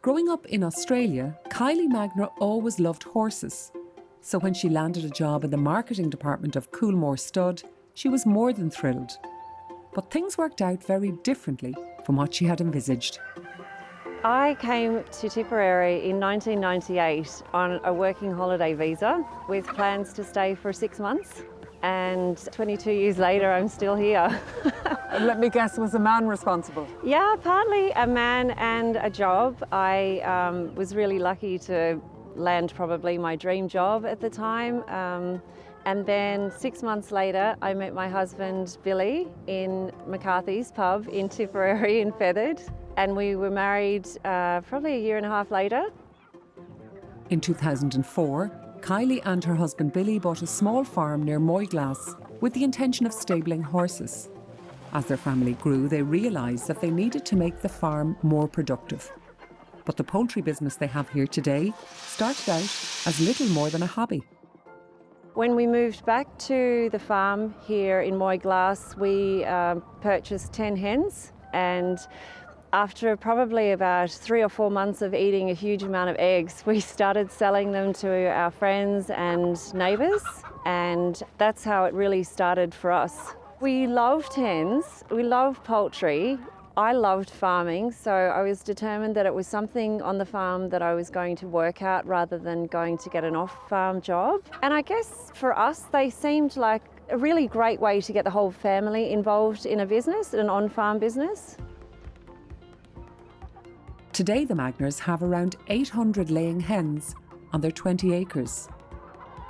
Growing up in Australia, Kylie Magner always loved horses. So when she landed a job in the marketing department of Coolmore Stud, she was more than thrilled. But things worked out very differently from what she had envisaged. I came to Tipperary in 1998 on a working holiday visa with plans to stay for 6 months. And 22 years later, I'm still here. Let me guess, was a man responsible? Yeah, partly a man and a job. I was really lucky to land probably my dream job at the time. And then 6 months later, I met my husband, Billy, in McCarthy's pub in Tipperary in Feathered. And we were married probably a year and a half later. In 2004, Kylie and her husband Billy bought a small farm near Moyglass with the intention of stabling horses. As their family grew, they realised that they needed to make the farm more productive. But the poultry business they have here today started out as little more than a hobby. When we moved back to the farm here in Moyglass, we purchased 10 hens, and after probably about 3 or 4 months of eating a huge amount of eggs, we started selling them to our friends and neighbours, and that's how it really started for us. We loved hens, we loved poultry, I loved farming, so I was determined that it was something on the farm that I was going to work out rather than going to get an off-farm job. And I guess for us, they seemed like a really great way to get the whole family involved in a business, an on-farm business. Today, the Magners have around 800 laying hens on their 20 acres.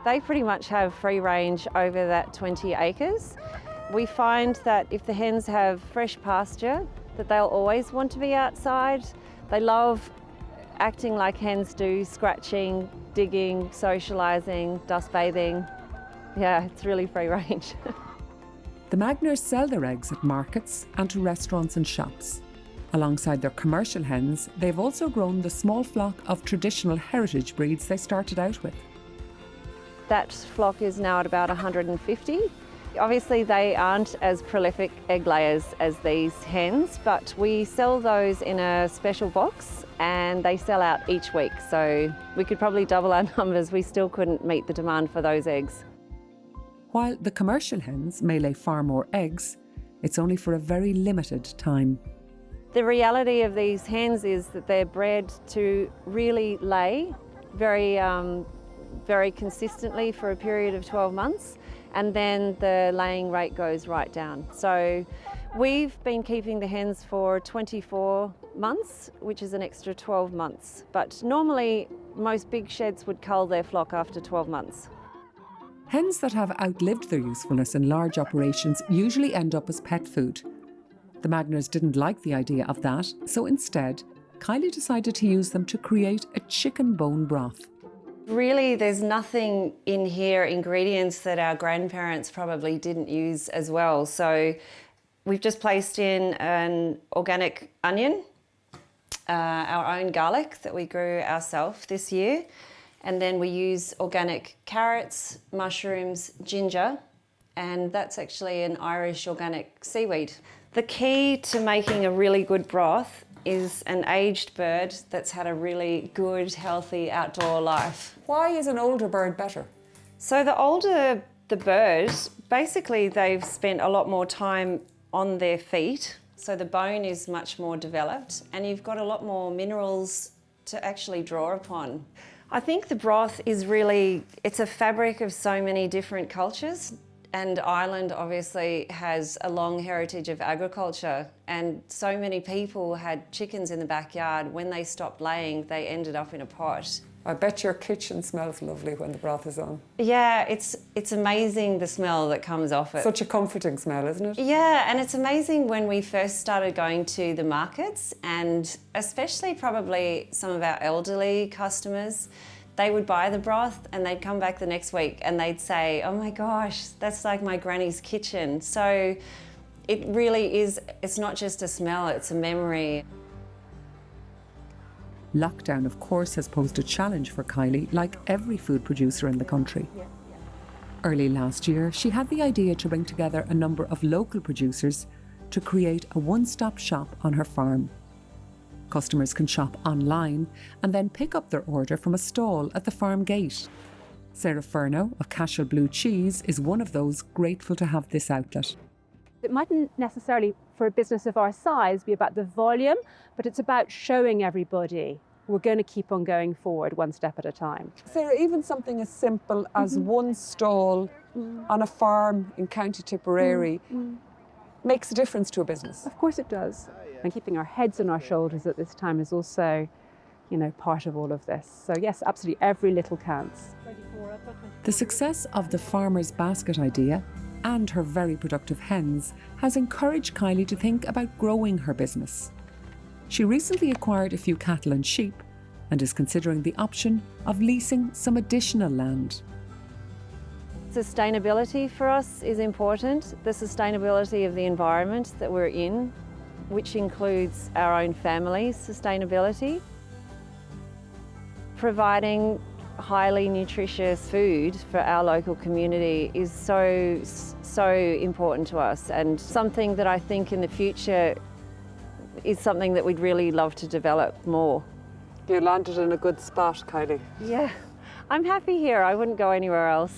They pretty much have free range over that 20 acres. We find that if the hens have fresh pasture, that they'll always want to be outside. They love acting like hens do, scratching, digging, socialising, dust bathing. Yeah, it's really free range. The Magners sell their eggs at markets and to restaurants and shops. Alongside their commercial hens, they've also grown the small flock of traditional heritage breeds they started out with. That flock is now at about 150. Obviously they aren't as prolific egg layers as these hens, but we sell those in a special box and they sell out each week. So we could probably double our numbers, we still couldn't meet the demand for those eggs. While the commercial hens may lay far more eggs, it's only for a very limited time. The reality of these hens is that they're bred to really lay very consistently for a period of 12 months, and then the laying rate goes right down. So we've been keeping the hens for 24 months, which is an extra 12 months. But normally most big sheds would cull their flock after 12 months. Hens that have outlived their usefulness in large operations usually end up as pet food. The Magners didn't like the idea of that, so instead, Kylie decided to use them to create a chicken bone broth. Really, there's nothing in here, ingredients that our grandparents probably didn't use as well. So we've just placed in an organic onion, our own garlic that we grew ourselves this year, and then we use organic carrots, mushrooms, ginger, and that's actually an Irish organic seaweed. The key to making a really good broth is an aged bird that's had a really good, healthy outdoor life. Why is an older bird better? So the older the bird, basically they've spent a lot more time on their feet, so the bone is much more developed and you've got a lot more minerals to actually draw upon. I think the broth is really, it's a fabric of so many different cultures. And Ireland obviously has a long heritage of agriculture, and so many people had chickens in the backyard. When they stopped laying, they ended up in a pot. I bet your kitchen smells lovely when the broth is on. Yeah, it's amazing the smell that comes off it. Such a comforting smell, isn't it? Yeah, and it's amazing when we first started going to the markets, and especially probably some of our elderly customers, they would buy the broth and they'd come back the next week and they'd say, oh my gosh, that's like my granny's kitchen. So it really is, it's not just a smell, it's a memory. Lockdown, of course, has posed a challenge for Kylie, like every food producer in the country. Early last year, she had the idea to bring together a number of local producers to create a one-stop shop on her farm. Customers can shop online and then pick up their order from a stall at the farm gate. Sarah Furno of Cashel Blue Cheese is one of those grateful to have this outlet. It mightn't necessarily, for a business of our size, be about the volume, but it's about showing everybody we're going to keep on going forward one step at a time. Sarah, even something as simple as one stall on a farm in County Tipperary makes a difference to a business. Of course it does. And keeping our heads on our shoulders at this time is also, part of all of this. So yes, absolutely, every little counts. The success of the farmer's basket idea and her very productive hens has encouraged Kylie to think about growing her business. She recently acquired a few cattle and sheep and is considering the option of leasing some additional land. Sustainability for us is important. The sustainability of the environment that we're in, which includes our own family's sustainability. Providing highly nutritious food for our local community is so important to us, and something that I think in the future is something that we'd really love to develop more. You landed in a good spot, Kylie. Yeah, I'm happy here. I wouldn't go anywhere else.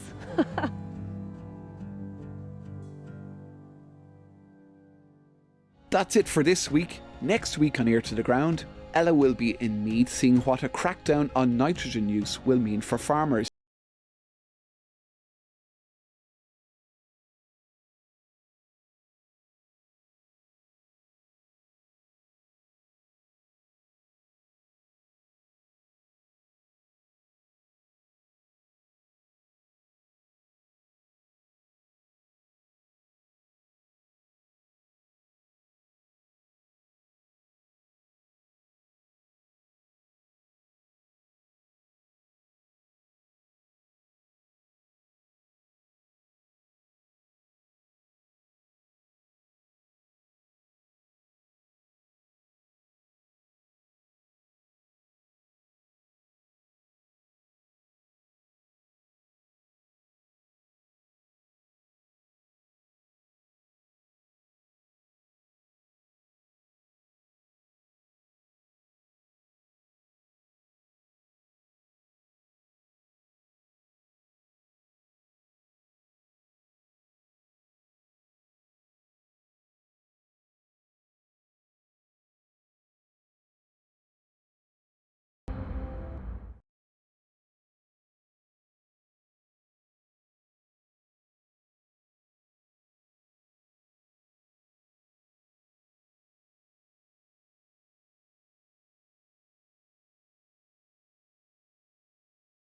That's it for this week. Next week on Ear to the Ground, Ella will be in Meath seeing what a crackdown on nitrogen use will mean for farmers.